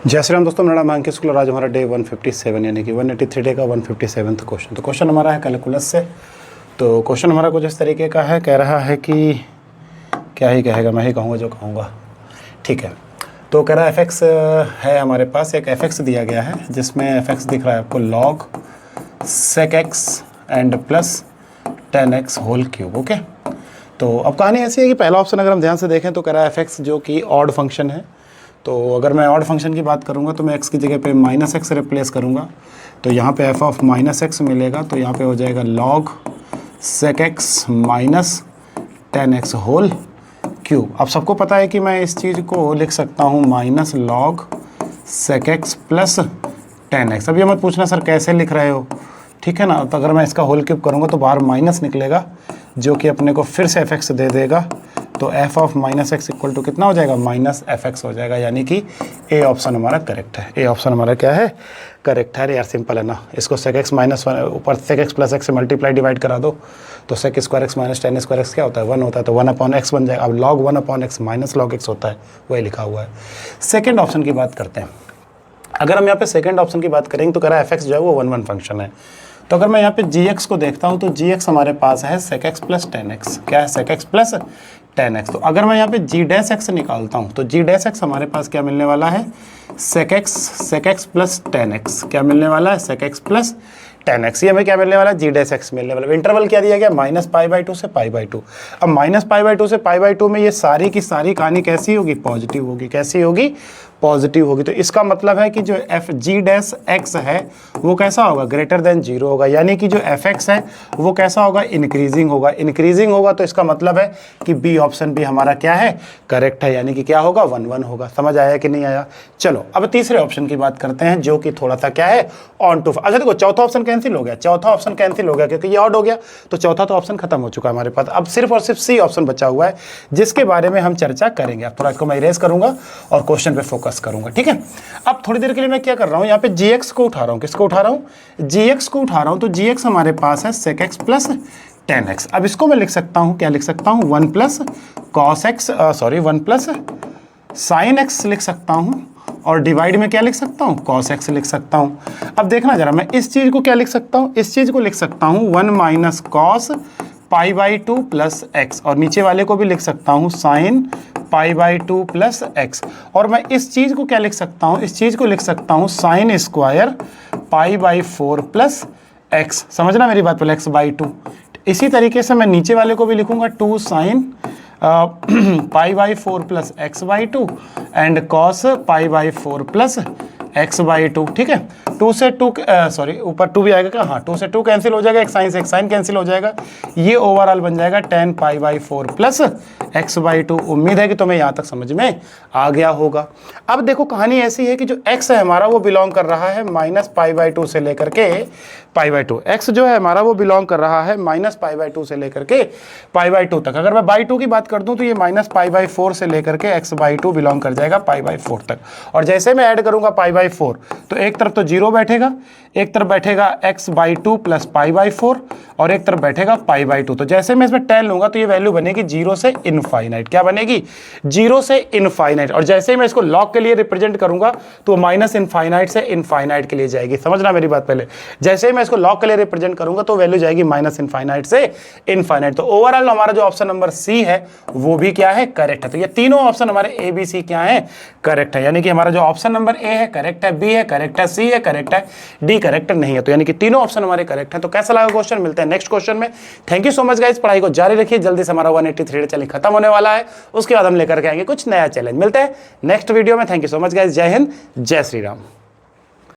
जय श्री राम दोस्तों, मेरा नाम अंकित शुक्ला। आज हमारा डे 157 यानी कि 183 डे का 157वां क्वेश्चन। तो क्वेश्चन हमारा है कैलकुलस से। तो क्वेश्चन हमारा कुछ इस तरीके का है, कह रहा है कि क्या ही कहेगा, मैं ही कहूँगा जो कहूँगा, ठीक है। तो कह रहा है fx है हमारे पास, एक fx दिया गया है जिसमें fx दिख रहा है आपको log sec x and plus 10x whole cube. Okay, तो अब कहानी ऐसी है कि पहला ऑप्शन अगर हम ध्यान से देखें तो कह रहा है fx जो कि ऑड फंक्शन है। तो अगर मैं ऑड फंक्शन की बात करूंगा तो मैं x की जगह पे माइनस एक्स रिप्लेस करूंगा, तो यहाँ पे f ऑफ माइनस एक्स मिलेगा, तो यहाँ पे हो जाएगा log sec x minus 10x whole cube. अब सबको पता है कि मैं इस चीज़ को लिख सकता हूँ minus log sec x plus 10x। अब ये मत पूछना सर कैसे लिख रहे हो, ठीक है ना। तो अगर मैं इसका होल क्यूब करूँगा तो बाहर माइनस निकलेगा जो कि अपने को फिर से fx दे देगा, तो f of minus x equal to कितना हो जाएगा, माइनस fx हो जाएगा। यानी कि ए ऑप्शन हमारा करेक्ट है। ए ऑप्शन हमारा क्या है, करेक्ट है। यार सिंपल है ना, इसको sec x माइनस ऊपर sec x प्लस x से मल्टीप्लाई डिवाइड करा दो तो sec square x minus 10 square x क्या होता है, 1 होता है, तो 1 अपॉन x बन जाएगा। अब log 1 upon x minus log x होता है, वही लिखा हुआ है। सेकेंड ऑप्शन की बात करते हैं। अगर हम यहाँ पे सेकेंड ऑप्शन की बात करेंगे तो कह रहा है fx जो है वो 1 फंक्शन है। तो अगर मैं यहाँ पे gx को देखता हूँ तो gx हमारे पास है sec x प्लस 10x। क्या है, sec x प्लस 10x। तो अगर मैं यहाँ पे g डैश x निकालता हूँ तो g डैश x हमारे पास क्या मिलने वाला है, sec x प्लस 10x। क्या मिलने वाला है, sec x प्लस 10x। ये हमें क्या मिलने वाला है, g डैश x मिलने वाला है। इंटरवल क्या दिया गया, माइनस पाई/2 से पाई/2। अब माइनस पाई/2 से पाई/2 में ये सारी की सारी कहानी कैसी होगी, पॉजिटिव होगी। कैसी होगी, पॉजिटिव होगी। तो इसका मतलब है कि जो एफ जी डैश एक्स है वो कैसा होगा, ग्रेटर देन 0 होगा। यानी कि जो एफ एक्स है वो कैसा होगा, इंक्रीजिंग होगा। इंक्रीजिंग होगा तो इसका मतलब है कि बी ऑप्शन भी हमारा क्या है, करेक्ट है। यानी कि क्या होगा, 1 1 होगा। समझ आया कि नहीं आया। चलो अब तीसरे ऑप्शन की बात करते हैं जो कि थोड़ा सा क्या है, ऑन टू। अच्छा देखो, चौथा ऑप्शन कैंसिल हो गया, चौथा ऑप्शन कैंसिल हो गया क्योंकि ये ऑड हो गया, तो चौथा तो ऑप्शन खत्म हो चुका है हमारे पास। अब सिर्फ और सिर्फ सी ऑप्शन बचा हुआ है जिसके बारे में हम चर्चा करेंगे। अब थोड़ा इसको मैं इरेज करूंगा और क्वेश्चन पे फोकस करूंगा, ठीक है। अब थोड़ी देर के लिए मैं क्या कर रहा हूं, यहाँ पे gx को उठा रहा हूं। किसको उठा रहा हूं, gx को उठा रहा हूं। तो gx हमारे पास है sec x प्लस 10x। अब इसको मैं लिख सकता हूं, क्या लिख सकता हूं, 1 plus cos x, 1 plus sin x लिख सकता हूं, और डिवाइड में क्या लिख सकता हूं, cos x लिख सकता हूं। अब देखना जरा, मैं इस चीज को क्या लिख सकता हूं, इस चीज को लिख सकता हूं 1 माइनस cos पाई/2 प्लस x, और नीचे वाले को भी लिख सकता हूं sin पाई/2 प्लस x। और मैं इस चीज को क्या लिख सकता हूं, इस चीज को लिख सकता हूं sin स्क्वायर पाई/4 प्लस x। समझना मेरी बात, पहले x/2। इसी तरीके से मैं नीचे वाले को भी लिखूंगा 2 sin pi plus x/2 and cos pi plus x/2, ठीक है। 2 से 2 सॉरी ऊपर 2 भी आएगा क्या, हाँ 2 से 2 कैंसिल हो जाएगा, एक साइन कैंसिल हो जाएगा, ये ओवरऑल बन जाएगा 10 पाई/4 प्लस x/2। उम्मीद है कि तुम्हें यहाँ तक समझ में आ गया होगा। अब देखो कहानी ऐसी है कि जो x है हमारा वो बिलोंग कर रहा है माइनस पाई/2 से लेकर के पाई/2। x जो है हमारा वो बिलोंग कर रहा है माइनस पाई/2 से लेकर के पाई/2 तक। अगर मैं बाई 2 की बात कर दूं तो ये माइनस पाई/4 से लेकर के x/2 बिलोंग कर जाएगा पाई/4 तक। और जैसे मैं ऐड करूंगा पाई/4 तो एक तरफ तो 0 बैठेगा, एक तरफ बैठेगा x/2 प्लस पाई/4 और एक तरफ बैठेगा पाई/2। तो जैसे मैं इसमें 10 लूंगा तो ये वैल्यू बनेगी 0 से इनफाइनाइट। क्या बनेगी, 0 से इनफाइनाइट। और जैसे ही मैं इसको लॉग के लिए रिप्रेजेंट करूंगा तो माइनस इनफाइनाइट से इनफाइनाइट के लिए जाएगी। समझना मेरी बात पहले, जैसे ही मैं इसको लॉग के लिए रिप्रेजेंट करूंगा तो वैल्यू जाएगी माइनस इनफाइनाइट से इनफाइनाइट। तो ओवरऑल हमारा जो ऑप्शन नंबर सी है वो भी क्या है, करेक्ट है। तो ये तीनों ऑप्शन हमारे ए बी सी क्या है, करेक्ट है। यानी कि हमारा जो ऑप्शन नंबर ए है करेक्ट है, बी है करेक्ट है, सी है करेक्ट है, डी करेक्ट नहीं है। तो यानी कि तीनों ऑप्शन हमारे करेक्ट है। तो कैसा लगा क्वेश्चन, मिलते हैं नेक्स्ट क्वेश्चन में। Thank you so much guys, पढ़ाई को जारी रखिए। जल्दी से हमारा 183 चैलेंज खत्म होने वाला है, उसके बाद हम लेकर के आएंगे कुछ नया चैलेंज। मिलते हैं नेक्स्ट वीडियो में। Thank you so much guys, जय हिंद, जय श्री राम।